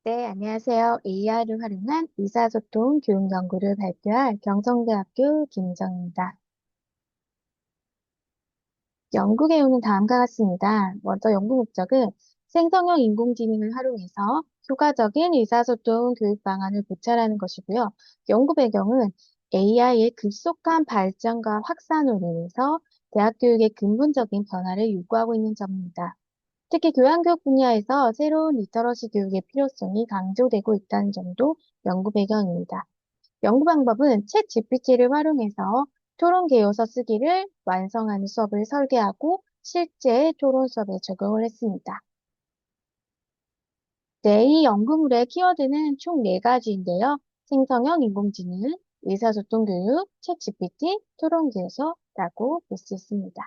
네, 안녕하세요. AI를 활용한 의사소통 교육 연구를 발표할 경성대학교 김정입니다. 연구 개요는 다음과 같습니다. 먼저 연구 목적은 생성형 인공지능을 활용해서 효과적인 의사소통 교육 방안을 고찰하는 것이고요. 연구 배경은 AI의 급속한 발전과 확산으로 인해서 대학 교육의 근본적인 변화를 요구하고 있는 점입니다. 특히 교양교육 분야에서 새로운 리터러시 교육의 필요성이 강조되고 있다는 점도 연구 배경입니다. 연구 방법은 챗 GPT를 활용해서 토론 개요서 쓰기를 완성하는 수업을 설계하고 실제 토론 수업에 적용을 했습니다. 네, 이 연구물의 키워드는 총 4가지인데요. 생성형 인공지능, 의사소통 교육, 챗 GPT, 토론 개요서라고 볼 수 있습니다.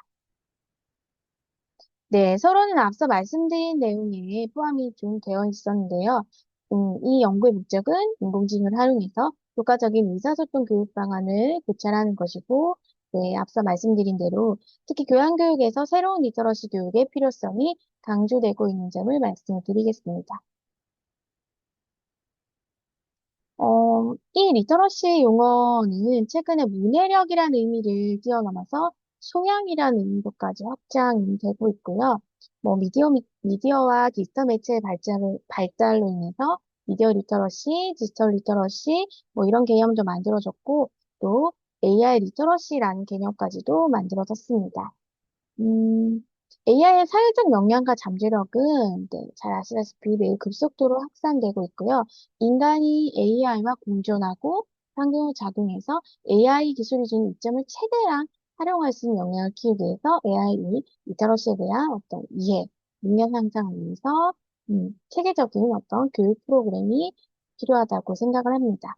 네, 서론은 앞서 말씀드린 내용에 포함이 좀 되어 있었는데요. 이 연구의 목적은 인공지능을 활용해서 효과적인 의사소통 교육 방안을 고찰하는 것이고, 네, 앞서 말씀드린 대로 특히 교양교육에서 새로운 리터러시 교육의 필요성이 강조되고 있는 점을 말씀드리겠습니다. 이 리터러시 용어는 최근에 문해력이라는 의미를 뛰어넘어서 소양이라는 의미로까지 확장이 되고 있고요. 뭐 미디어와 디지털 매체의 발달로 인해서 미디어 리터러시, 디지털 리터러시, 뭐 이런 개념도 만들어졌고, 또 AI 리터러시라는 개념까지도 만들어졌습니다. 음, AI의 사회적 역량과 잠재력은 잘 아시다시피 매우 급속도로 확산되고 있고요. 인간이 AI와 공존하고 상호작용해서 AI 기술이 주는 이점을 최대한 활용할 수 있는 역량을 키우기 위해서 AI 리터러시에 대한 어떤 이해, 능력 향상을 위해서 체계적인 어떤 교육 프로그램이 필요하다고 생각을 합니다.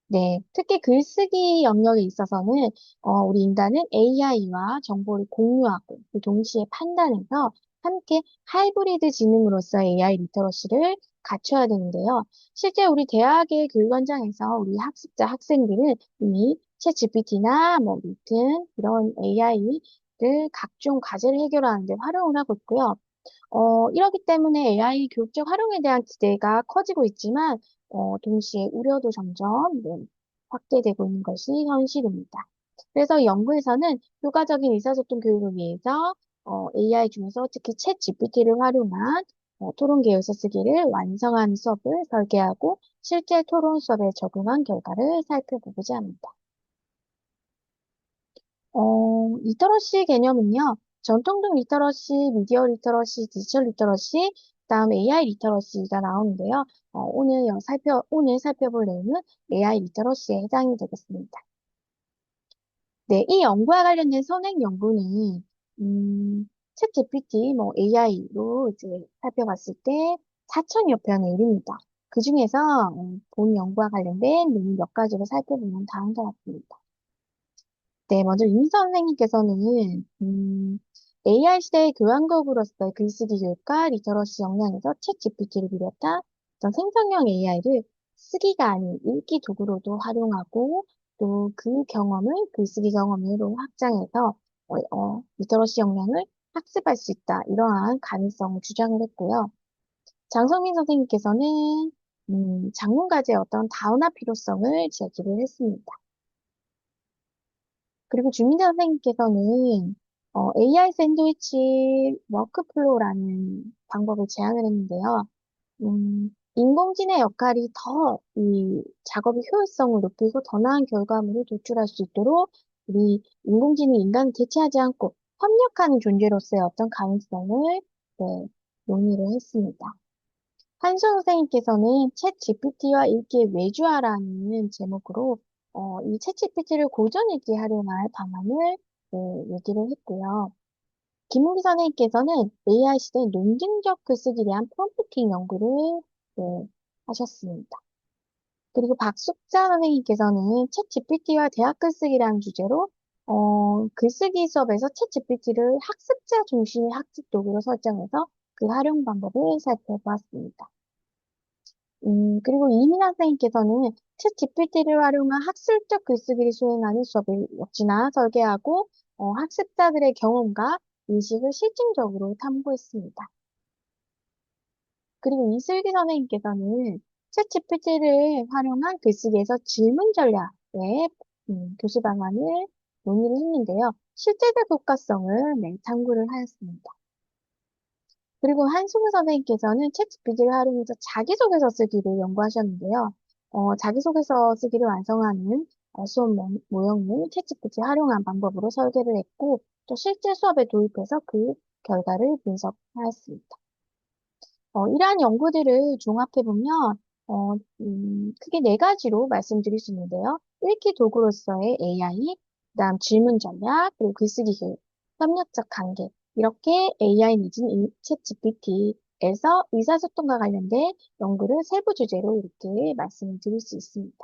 네, 특히 글쓰기 영역에 있어서는 우리 인간은 AI와 정보를 공유하고 그 동시에 판단해서 함께 하이브리드 지능으로서 AI 리터러시를 갖춰야 되는데요. 실제 우리 대학의 교육 현장에서 우리 학습자, 학생들은 이미 챗 GPT나 뭐 같은 이런 AI를 각종 과제를 해결하는 데 활용을 하고 있고요. 이렇기 때문에 AI 교육적 활용에 대한 기대가 커지고 있지만, 동시에 우려도 점점 확대되고 있는 것이 현실입니다. 그래서 연구에서는 효과적인 의사소통 교육을 위해서 AI 중에서 특히 챗 GPT를 활용한 토론 계열서 쓰기를 완성하는 수업을 설계하고 실제 토론 수업에 적용한 결과를 살펴보고자 합니다. 리터러시 개념은요, 전통적 리터러시, 미디어 리터러시, 디지털 리터러시, 그다음 AI 리터러시가 나오는데요. 오늘 살펴볼 내용은 AI 리터러시에 해당이 되겠습니다. 네, 이 연구와 관련된 선행 연구는, 챗 GPT, 뭐 AI로 이제 살펴봤을 때 4천여 편에 이릅니다. 그 중에서 본 연구와 관련된 내용 몇 가지를 살펴보면 다음과 같습니다. 네, 먼저 임 선생님께서는 AI 시대의 교환국으로서의 글쓰기 교육과 리터러시 역량에서 챗 GPT를 비롯한 어떤 생성형 AI를 쓰기가 아닌 읽기 도구로도 활용하고 또 그 경험을 글쓰기 경험으로 확장해서 리터러시 역량을 학습할 수 있다. 이러한 가능성을 주장을 했고요. 장성민 선생님께서는 작문과제의 어떤 다원화 필요성을 제기를 했습니다. 그리고 주민자 선생님께서는 AI 샌드위치 워크플로우라는 방법을 제안을 했는데요. 인공지능 역할이 더 이 작업의 효율성을 높이고 더 나은 결과물을 도출할 수 있도록 우리 인공지능이 인간을 대체하지 않고 협력하는 존재로서의 어떤 가능성을 네, 논의를 했습니다. 한수 선생님께서는 챗 GPT와 읽기의 외주화라는 제목으로 이 챗 GPT를 고전 읽기에 활용할 방안을 얘기를 했고요. 김은기 선생님께서는 AI 시대 논증적 글쓰기에 대한 프롬프팅 연구를 네, 하셨습니다. 그리고 박숙자 선생님께서는 챗 GPT와 대학 글쓰기라는 주제로 글쓰기 수업에서 챗 GPT를 학습자 중심의 학습 도구로 설정해서 그 활용 방법을 살펴보았습니다. 그리고 이민아 선생님께서는 챗 GPT를 활용한 학술적 글쓰기를 수행하는 수업을 역시나 설계하고 학습자들의 경험과 인식을 실증적으로 탐구했습니다. 그리고 이슬기 선생님께서는 챗GPT를 활용한 글쓰기에서 질문 전략의 교수 방안을 논의를 했는데요. 실제적 효과성을 네, 탐구를 하였습니다. 그리고 한승우 선생님께서는 챗GPT를 활용해서 자기소개서 쓰기를 연구하셨는데요. 자기소개서 쓰기를 완성하는 수업 모형을 챗GPT 활용한 방법으로 설계를 했고, 또 실제 수업에 도입해서 그 결과를 분석하였습니다. 이러한 연구들을 종합해보면, 크게 네 가지로 말씀드릴 수 있는데요. 읽기 도구로서의 AI, 그다음 질문 전략, 그리고 글쓰기 교육, 협력적 관계. 이렇게 AI 내지는 챗 GPT에서 의사소통과 관련된 연구를 세부 주제로 이렇게 말씀을 드릴 수 있습니다.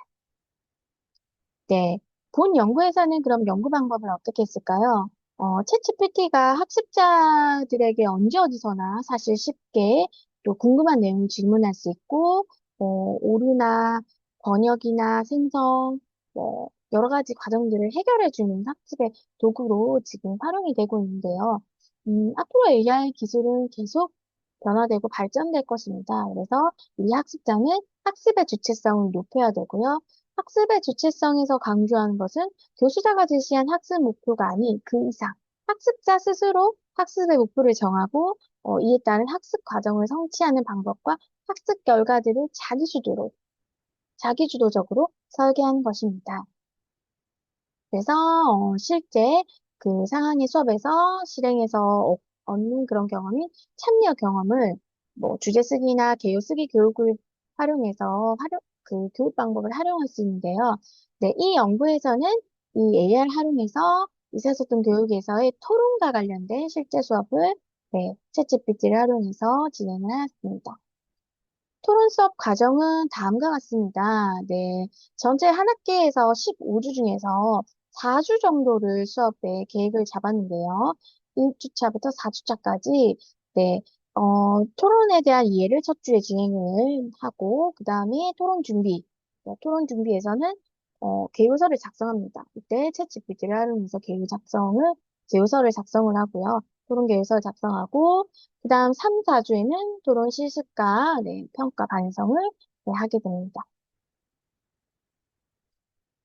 네. 본 연구에서는 그럼 연구 방법을 어떻게 했을까요? 챗GPT가 학습자들에게 언제 어디서나 사실 쉽게 또 궁금한 내용을 질문할 수 있고, 오류나 번역이나 생성, 여러 가지 과정들을 해결해주는 학습의 도구로 지금 활용이 되고 있는데요. 앞으로 AI 기술은 계속 변화되고 발전될 것입니다. 그래서 우리 학습자는 학습의 주체성을 높여야 되고요. 학습의 주체성에서 강조하는 것은 교수자가 제시한 학습 목표가 아닌 그 이상, 학습자 스스로 학습의 목표를 정하고 이에 따른 학습 과정을 성취하는 방법과 학습 결과들을 자기주도적으로 설계하는 것입니다. 그래서 실제 그 상황의 수업에서 실행해서 얻는 그런 경험이 참여 경험을 뭐 주제 쓰기나 개요 쓰기 교육을 활용, 그 교육 방법을 활용할 수 있는데요. 네, 이 연구에서는 이 AR 활용해서 의사소통 교육에서의 토론과 관련된 실제 수업을 네, 챗GPT를 활용해서 진행을 하였습니다. 토론 수업 과정은 다음과 같습니다. 네. 전체 한 학기에서 15주 중에서 4주 정도를 수업에 계획을 잡았는데요. 1주차부터 4주차까지, 네, 토론에 대한 이해를 첫 주에 진행을 하고, 그 다음에 토론 준비. 네, 토론 준비에서는, 개요서를 작성합니다. 이때 챗GPT를 활용해서 개요서를 작성을 하고요. 토론 개요서를 작성하고, 그 다음 3, 4주에는 토론 실습과 네, 평가 반성을 네, 하게 됩니다.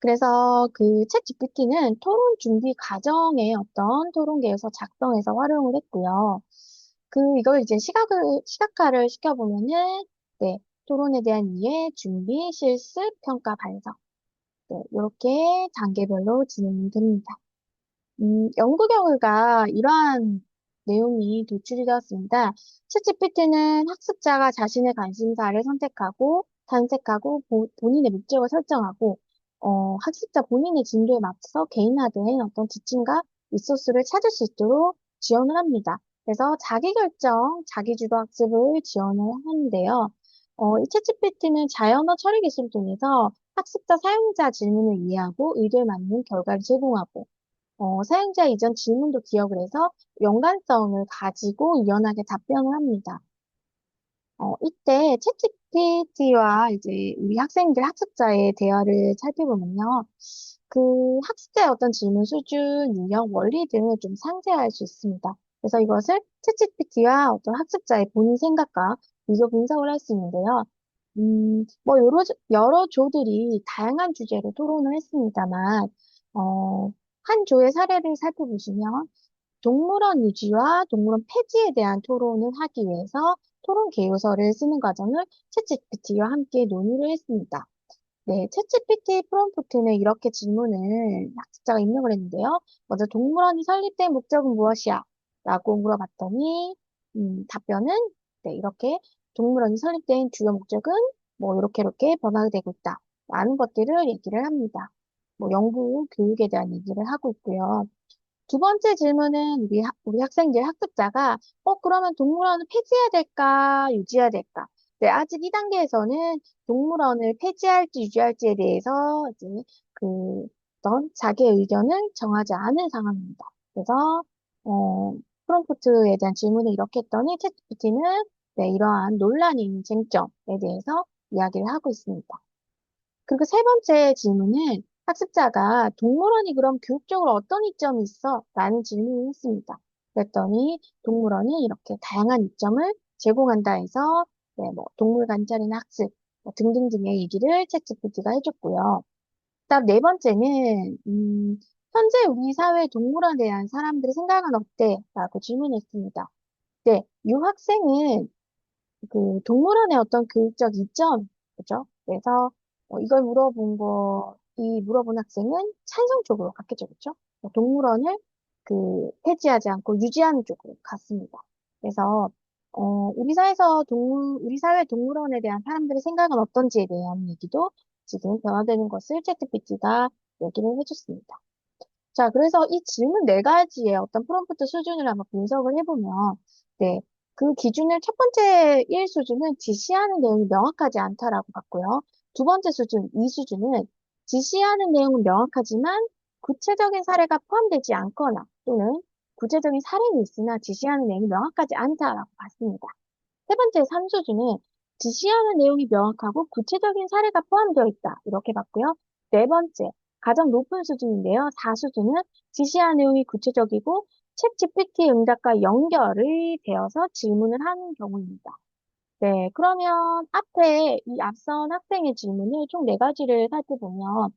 그래서 그 챗 GPT는 토론 준비 과정에 어떤 토론 계획서 작성해서 활용을 했고요. 이걸 이제 시각화를 시켜보면은, 네, 토론에 대한 이해, 준비, 실습, 평가, 반성. 네, 이렇게 단계별로 진행이 됩니다. 연구 결과가 이러한 내용이 도출이 되었습니다. 챗GPT는 학습자가 자신의 관심사를 탐색하고 본인의 목적을 설정하고, 학습자 본인의 진도에 맞춰서 개인화된 어떤 지침과 리소스를 찾을 수 있도록 지원을 합니다. 그래서 자기결정, 자기주도 학습을 지원을 하는데요. 이 챗GPT는 자연어 처리 기술을 통해서 학습자 사용자 질문을 이해하고 의도에 맞는 결과를 제공하고, 사용자 이전 질문도 기억을 해서 연관성을 가지고 유연하게 답변을 합니다. 이때 챗GPT와 이제 우리 학습자의 대화를 살펴보면요. 그 학습자의 어떤 질문 수준, 유형, 원리 등을 좀 상세할 수 있습니다. 그래서 이것을 챗GPT와 어떤 학습자의 본인 생각과 비교 분석을 할 수 있는데요. 뭐 여러 조들이 다양한 주제로 토론을 했습니다만, 한 조의 사례를 살펴보시면 동물원 유지와 동물원 폐지에 대한 토론을 하기 위해서 토론 개요서를 쓰는 과정을 챗GPT와 함께 논의를 했습니다. 네, 챗GPT 프롬프트는 이렇게 질문을 학습자가 입력을 했는데요. 먼저 동물원이 설립된 목적은 무엇이야? 라고 물어봤더니 답변은 네, 이렇게 동물원이 설립된 주요 목적은 뭐 이렇게 변화되고 있다. 라는 것들을 얘기를 합니다. 뭐 연구, 교육에 대한 얘기를 하고 있고요. 두 번째 질문은 우리 학생들, 학습자가, 그러면 동물원을 폐지해야 될까, 유지해야 될까? 네, 아직 이 단계에서는 동물원을 폐지할지 유지할지에 대해서 이제 그, 어떤 자기의 의견을 정하지 않은 상황입니다. 그래서, 프롬프트에 대한 질문을 이렇게 했더니 챗GPT는 네, 이러한 논란이 있는 쟁점에 대해서 이야기를 하고 있습니다. 그리고 세 번째 질문은 학습자가 동물원이 그럼 교육적으로 어떤 이점이 있어? 라는 질문을 했습니다. 그랬더니 동물원이 이렇게 다양한 이점을 제공한다 해서 뭐 동물 관찰이나 학습 뭐 등등등의 얘기를 챗GPT가 해줬고요. 그다음 네 번째는 현재 우리 사회 동물원에 대한 사람들의 생각은 어때? 라고 질문했습니다. 네, 유학생은 그 동물원의 어떤 교육적 이점, 그죠? 그래서 이걸 이 물어본 학생은 찬성 쪽으로 갔겠죠, 그죠? 동물원을 폐지하지 않고 유지하는 쪽으로 갔습니다. 그래서 우리 사회 동물원에 대한 사람들의 생각은 어떤지에 대한 얘기도 지금 변화되는 것을 챗GPT가 얘기를 해줬습니다. 자, 그래서 이 질문 네 가지의 어떤 프롬프트 수준을 한번 분석을 해보면, 네, 그 기준을 첫 번째 1수준은 지시하는 내용이 명확하지 않다라고 봤고요. 두 번째 수준, 2수준은 지시하는 내용은 명확하지만 구체적인 사례가 포함되지 않거나 또는 구체적인 사례는 있으나 지시하는 내용이 명확하지 않다라고 봤습니다. 세 번째 3수준은 지시하는 내용이 명확하고 구체적인 사례가 포함되어 있다. 이렇게 봤고요. 네 번째, 가장 높은 수준인데요. 4수준은 지시하는 내용이 구체적이고 챗 GPT 응답과 연결이 되어서 질문을 하는 경우입니다. 네, 그러면 이 앞선 학생의 질문을 총 네 가지를 살펴보면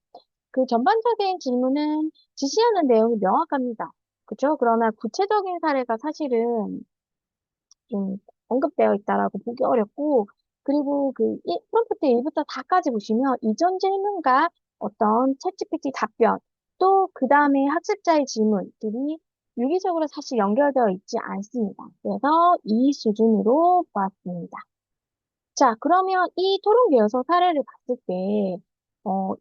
그 전반적인 질문은 지시하는 내용이 명확합니다. 그죠? 그러나 구체적인 사례가 사실은 좀 언급되어 있다라고 보기 어렵고, 그리고 프롬프트 1부터 4까지 보시면 이전 질문과 어떤 챗GPT 답변, 또 그 다음에 학습자의 질문들이 유기적으로 사실 연결되어 있지 않습니다. 그래서 이 수준으로 보았습니다. 자, 그러면 이 토론 교여서 사례를 봤을 때,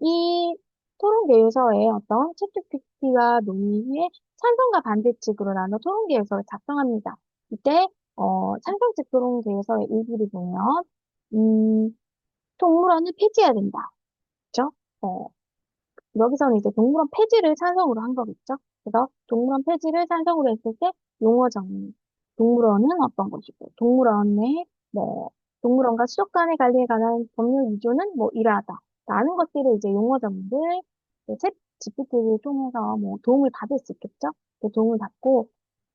이 토론 교여서의 어떤 챗GPT가 논의에 찬성과 반대 측으로 나눠 토론 교여서를 작성합니다. 이때, 찬성측 토론 교여서의 일부를 보면, 음, 동물원을 폐지해야 된다. 그죠? 어, 여기서는 이제 동물원 폐지를 찬성으로 한 거겠죠? 그래서 동물원 폐지를 찬성으로 했을 때 용어 정리. 동물원은 어떤 것이고, 동물원과 수족 간의 관리에 관한 법률 위조는 뭐 이러하다. 라는 것들을 이제 용어 정리를 챗 GPT를 통해서 뭐 도움을 받을 수 있겠죠? 그 도움을 받고,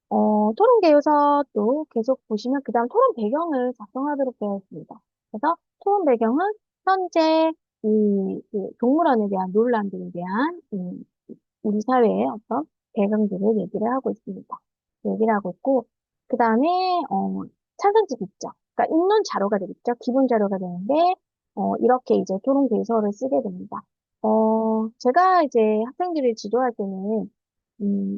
토론 개요서도 계속 보시면 그 다음 토론 배경을 작성하도록 되어 있습니다. 그래서 토론 배경은 현재 동물원에 대한 논란들에 대한 우리 사회의 어떤 배경들을 얘기를 하고 있습니다. 얘기를 하고 있고, 그 다음에 찬성집 있죠. 그러니까 입론 자료가 되겠죠. 기본 자료가 되는데, 이렇게 이제 토론 개요서를 쓰게 됩니다. 제가 이제 학생들을 지도할 때는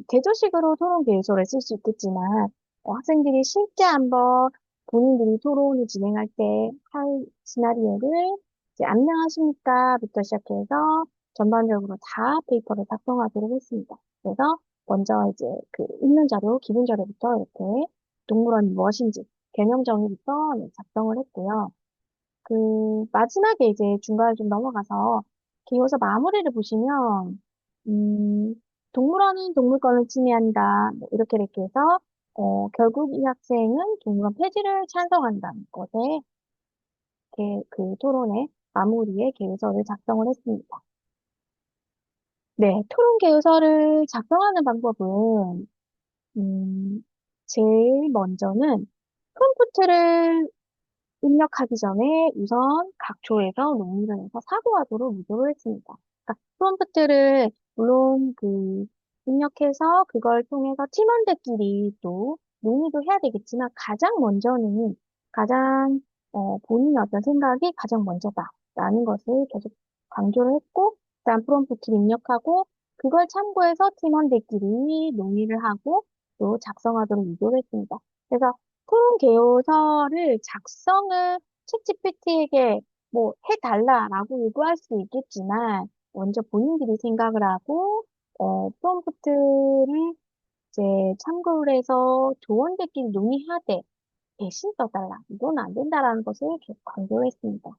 개조식으로 토론 계획서를 쓸 수 있겠지만, 학생들이 실제 한번 본인들이 토론을 진행할 때 할 시나리오를 이제 안녕하십니까부터 시작해서 전반적으로 다 페이퍼를 작성하도록 했습니다. 그래서 먼저 이제 읽는 자료, 기본 자료부터 이렇게 동물원이 무엇인지 개념 정의부터 네, 작성을 했고요. 마지막에 이제 중간을 좀 넘어가서 기호서 마무리를 보시면, 음, 동물원은 동물권을 침해한다. 뭐 이렇게 해서, 결국 이 학생은 동물원 폐지를 찬성한다는 것에, 토론의 마무리에 개요서를 작성을 했습니다. 네, 토론 개요서를 작성하는 방법은, 제일 먼저는 프롬프트를 입력하기 전에 우선 각 조에서 논의를 해서 사고하도록 유도를 했습니다. 그러니까 프롬프트를 물론 입력해서 그걸 통해서 팀원들끼리 또 논의도 해야 되겠지만 가장 먼저는 본인의 어떤 생각이 가장 먼저다라는 것을 계속 강조를 했고 그다음 프롬프트를 입력하고 그걸 참고해서 팀원들끼리 논의를 하고 또 작성하도록 유도를 했습니다. 그래서 토론 개요서를 작성을 챗GPT에게 뭐 해달라라고 요구할 수 있겠지만 먼저 본인들이 생각을 하고 프롬프트를 이제 참고를 해서 조원들끼리 논의하되 대신 써달라. 이건 안 된다라는 것을 계속 강조했습니다.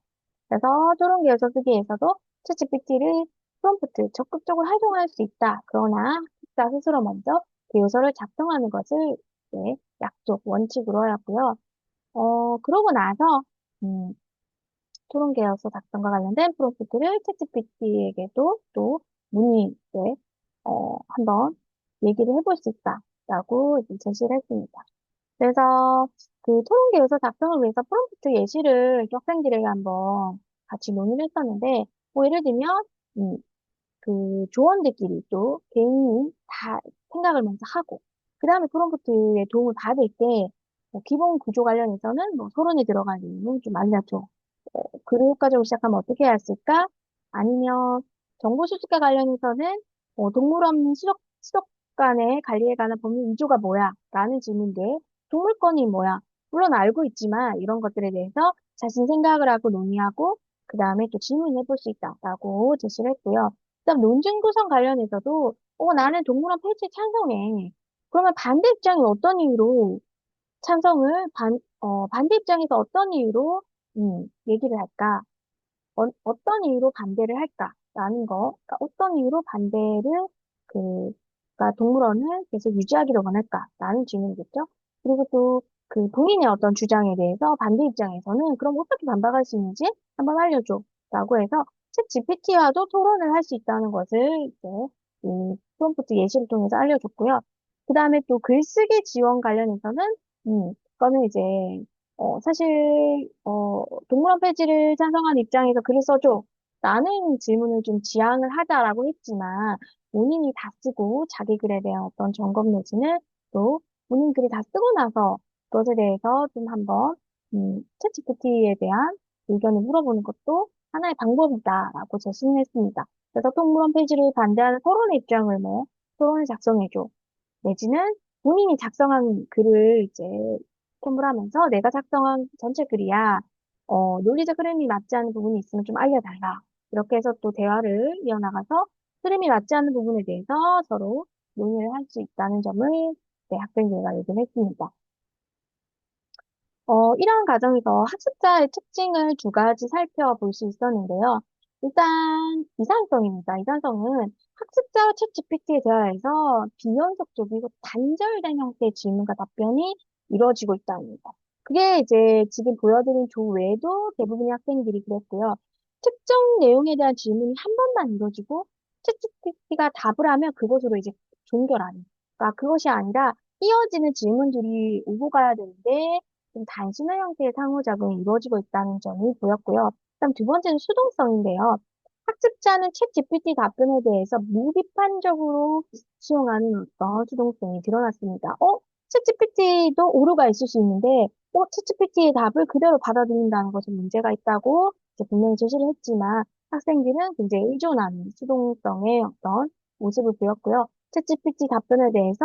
그래서 토론 개요서 쓰기에서도 챗GPT를 프롬프트 적극적으로 활용할 수 있다. 그러나 학습자 스스로 먼저 개요서를 작성하는 것을 이제 약속, 원칙으로 하였고요. 그러고 나서, 음, 토론 계열서 작성과 관련된 프롬프트를 챗GPT에게도 또 한번 얘기를 해볼 수 있다라고 이제 제시를 했습니다. 그래서 그 토론계획서 작성을 위해서 프롬프트 예시를 학생들에게 한번 같이 논의를 했었는데, 뭐 예를 들면, 음, 그 조원들끼리 또 개인이 다 생각을 먼저 하고, 그 다음에 프롬프트의 도움을 받을 때, 뭐 기본 구조 관련해서는 뭐 토론에 들어간 내용을 좀 알려줘. 글을 효과적으로 시작하면 어떻게 해야 했을까? 아니면 정보 수집과 관련해서는 동물 없는 수족관의 관리에 관한 법률 위조가 뭐야? 라는 질문들. 동물권이 뭐야? 물론 알고 있지만 이런 것들에 대해서 자신 생각을 하고 논의하고 그 다음에 또 질문해 볼 수 있다라고 제시를 했고요. 그다음 논증 구성 관련해서도 나는 동물원 폐지에 찬성해. 그러면 반대 입장이 어떤 이유로 반대 입장에서 어떤 이유로, 얘기를 할까? 어떤 이유로 반대를 할까라는 거, 그러니까 어떤 이유로 반대를 그러니까 동물원을 계속 유지하기를 원할까라는 질문이겠죠. 그리고 또 그 본인의 어떤 주장에 대해서 반대 입장에서는 그럼 어떻게 반박할 수 있는지 한번 알려줘라고 해서 챗 GPT와도 토론을 할 수 있다는 것을 이제 이 프롬프트 예시를 통해서 알려줬고요. 그 다음에 또 글쓰기 지원 관련해서는 그거는 이제 사실 동물원 폐지를 찬성하는 입장에서 글을 써줘. 라는 질문을 좀 지향을 하자라고 했지만, 본인이 다 쓰고 자기 글에 대한 어떤 점검 내지는 또 본인 글이 다 쓰고 나서 그것에 대해서 좀 한번, 챗GPT에 대한 의견을 물어보는 것도 하나의 방법이다라고 제시를 했습니다. 그래서 동물원 폐지를 반대하는 토론의 입장을 토론을 작성해줘. 내지는 본인이 작성한 글을 이제 첨부하면서 내가 작성한 전체 글이야. 논리적 흐름이 맞지 않는 부분이 있으면 좀 알려달라. 이렇게 해서 또 대화를 이어나가서 흐름이 맞지 않는 부분에 대해서 서로 논의를 할 수 있다는 점을 네, 학생들과 얘기를 했습니다. 이러한 과정에서 학습자의 특징을 두 가지 살펴볼 수 있었는데요. 일단, 이산성입니다. 이산성은 학습자와 챗GPT에 대하여서 비연속적이고 단절된 형태의 질문과 답변이 이루어지고 있다는 거. 그게 이제 지금 보여드린 조 외에도 대부분의 학생들이 그랬고요. 특정 내용에 대한 질문이 한 번만 이루어지고 챗GPT가 답을 하면 그것으로 이제 종결하는. 그러니까 그것이 아니라 이어지는 질문들이 오고 가야 되는데 좀 단순한 형태의 상호작용이 이루어지고 있다는 점이 보였고요. 그다음 두 번째는 수동성인데요. 학습자는 챗 GPT 답변에 대해서 무비판적으로 수용하는 어떤 수동성이 드러났습니다. 챗 GPT도 오류가 있을 수 있는데, 챗 GPT의 답을 그대로 받아들인다는 것은 문제가 있다고 이제 분명히 제시를 했지만, 학생들은 굉장히 의존하는 수동성의 어떤 모습을 보였고요. 챗 GPT 답변에 대해서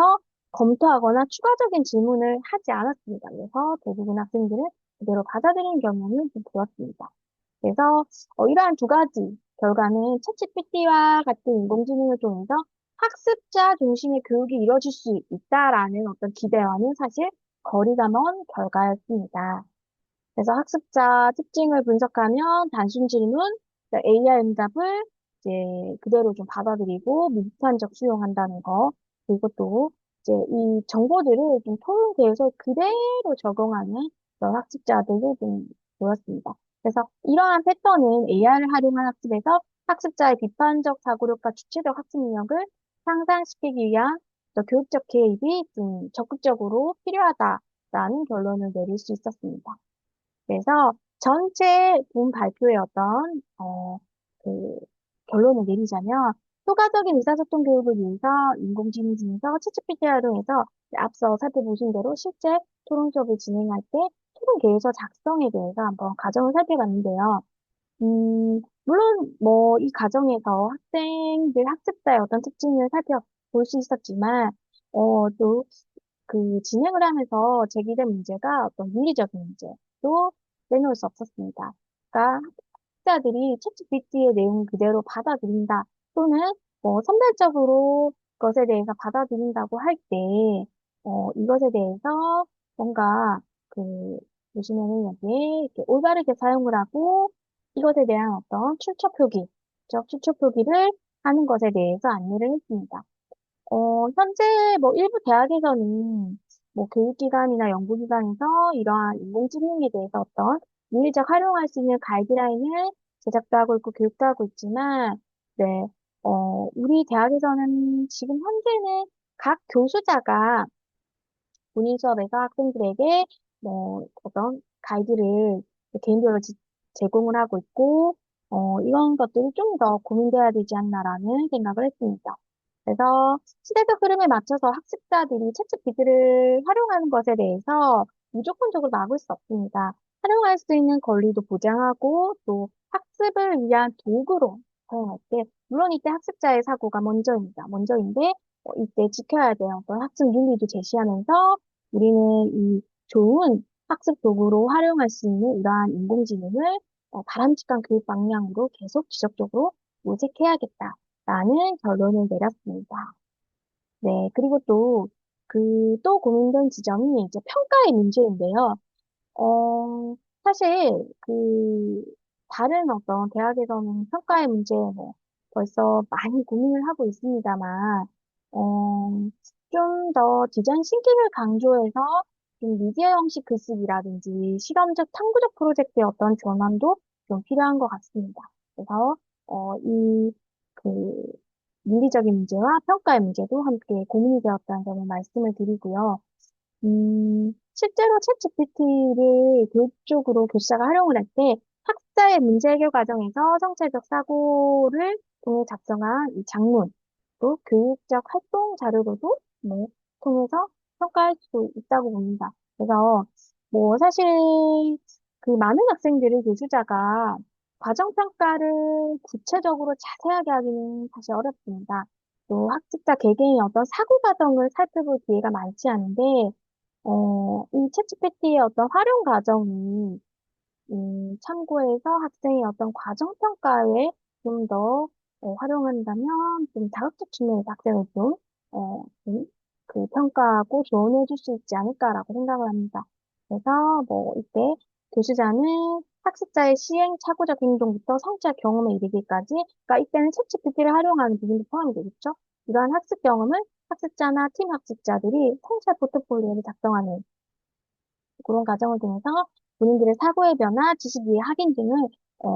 검토하거나 추가적인 질문을 하지 않았습니다. 그래서 대부분 학생들은 그대로 받아들이는 경우는 좀 보였습니다. 그래서 이러한 두 가지 결과는 챗GPT와 같은 인공지능을 통해서 학습자 중심의 교육이 이루어질 수 있다라는 어떤 기대와는 사실 거리가 먼 결과였습니다. 그래서 학습자 특징을 분석하면 단순 질문, AI 응답을 이제 그대로 좀 받아들이고 무비판적 수용한다는 거, 그리고 또 이제 이 정보들을 좀 토론 계획서에 그대로 적용하는 그런 학습자들을 좀 보였습니다. 그래서 이러한 패턴은 AI를 활용한 학습에서 학습자의 비판적 사고력과 주체적 학습 능력을 향상시키기 위한 또 교육적 개입이 좀 적극적으로 필요하다라는 결론을 내릴 수 있었습니다. 그래서 전체 본 발표의 어떤, 그, 결론을 내리자면, 효과적인 의사소통 교육을 위해서 인공지능 중에서 챗GPT를 활용해서 앞서 살펴보신 대로 실제 토론 수업을 진행할 때 토론 계획서 작성에 대해서 한번 과정을 살펴봤는데요. 물론 이 과정에서 학생들, 학습자의 어떤 특징을 살펴볼 수 있었지만, 또 진행을 하면서 제기된 문제가 어떤 윤리적인 문제도 내놓을 수 없었습니다. 그러니까 학자들이 챗GPT의 내용 그대로 받아들인다 또는 선별적으로 그것에 대해서 받아들인다고 할 때, 이것에 대해서 뭔가 그 보시면은 여기에 이렇게 올바르게 사용을 하고 이것에 대한 어떤 출처 표기, 즉 출처 표기를 하는 것에 대해서 안내를 했습니다. 현재 일부 대학에서는 교육기관이나 연구기관에서 이러한 인공지능에 대해서 어떤 윤리적 활용할 수 있는 가이드라인을 제작도 하고 있고 교육도 하고 있지만, 네, 우리 대학에서는 지금 현재는 각 교수자가 본인 수업에서 학생들에게 뭐 어떤 가이드를 개인별로 제공을 하고 있고, 이런 것들이 좀 더 고민돼야 되지 않나라는 생각을 했습니다. 그래서 시대적 흐름에 맞춰서 학습자들이 챗GPT를 활용하는 것에 대해서 무조건적으로 막을 수 없습니다. 활용할 수 있는 권리도 보장하고 또 학습을 위한 도구로 사용할 때, 물론 이때 학습자의 사고가 먼저입니다. 먼저인데, 이때 지켜야 될 어떤 학습 윤리도 제시하면서 우리는 이 좋은 학습 도구로 활용할 수 있는 이러한 인공지능을 바람직한 교육 방향으로 계속 지속적으로 모색해야겠다라는 결론을 내렸습니다. 네, 그리고 또 고민된 지점이 이제 평가의 문제인데요. 어, 사실, 다른 어떤 대학에서는 평가의 문제 뭐, 벌써 많이 고민을 하고 있습니다만, 어, 좀 더 디자인 신기를 강조해서 좀 미디어 형식 글쓰기라든지 실험적 탐구적 프로젝트의 어떤 전환도 좀 필요한 것 같습니다. 그래서, 그, 윤리적인 문제와 평가의 문제도 함께 고민이 되었다는 점을 말씀을 드리고요. 실제로 챗GPT를 교육적으로 교사가 활용을 할 때 학자의 문제 해결 과정에서 성찰적 사고를 통해 작성한 이 작문, 또 교육적 활동 자료로도 뭐 통해서 평가할 수 있다고 봅니다. 그래서 뭐 사실 많은 학생들을 교수자가 과정평가를 구체적으로 자세하게 하기는 사실 어렵습니다. 또 학습자 개개인의 어떤 사고 과정을 살펴볼 기회가 많지 않은데, 이 챗GPT의 어떤 활용 과정이, 참고해서 학생의 어떤 과정평가에 좀 더, 활용한다면, 좀 다각적 측면에서 학생을 평가하고 조언해 줄 수 있지 않을까라고 생각을 합니다. 그래서 뭐, 이때 교수자는 학습자의 시행착오적 행동부터 성취적 경험에 이르기까지, 그러니까 이때는 챗GPT를 활용하는 부분도 포함이 되겠죠. 이러한 학습 경험을 학습자나 팀 학습자들이 성찰 포트폴리오를 작성하는 그런 과정을 통해서 본인들의 사고의 변화, 지식 이해 확인 등을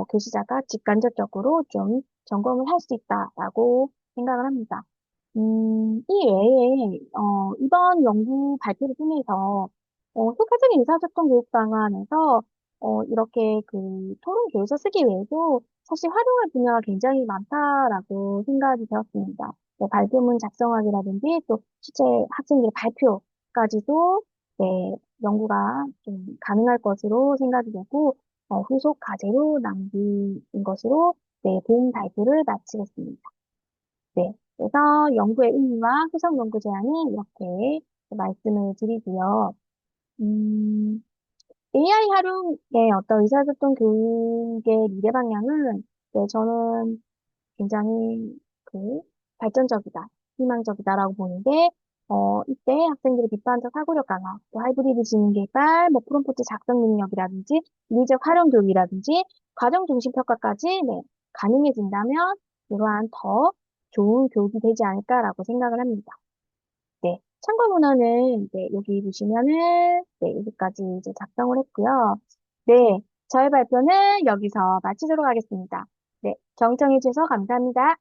교수자가 직간접적으로 좀 점검을 할 수 있다라고 생각을 합니다. 이 외에 이번 연구 발표를 통해서 효과적인 의사소통 교육 방안에서 이렇게 토론 교육서 쓰기 외에도 사실 활용할 분야가 굉장히 많다라고 생각이 되었습니다. 뭐 발표문 작성하기라든지 또 실제 학생들의 발표까지도 네, 연구가 좀 가능할 것으로 생각이 되고 후속 과제로 남긴 것으로 네, 본 발표를 마치겠습니다. 네. 그래서 연구의 의미와 후속 연구 제안은 이렇게 말씀을 드리고요. 음, AI 활용의 어떤 의사소통 교육의 미래 방향은 네, 저는 굉장히 발전적이다, 희망적이다라고 보는데, 이때 학생들의 비판적 사고력 강화, 또 하이브리드 지능 개발, 뭐 프롬프트 작성 능력이라든지, 인위적 활용 교육이라든지, 과정 중심 평가까지, 네, 가능해진다면, 이러한 더 좋은 교육이 되지 않을까라고 생각을 합니다. 네. 참고 문헌은, 네, 여기 보시면은, 네, 여기까지 이제 작성을 했고요. 네. 저의 발표는 여기서 마치도록 하겠습니다. 네. 경청해주셔서 감사합니다.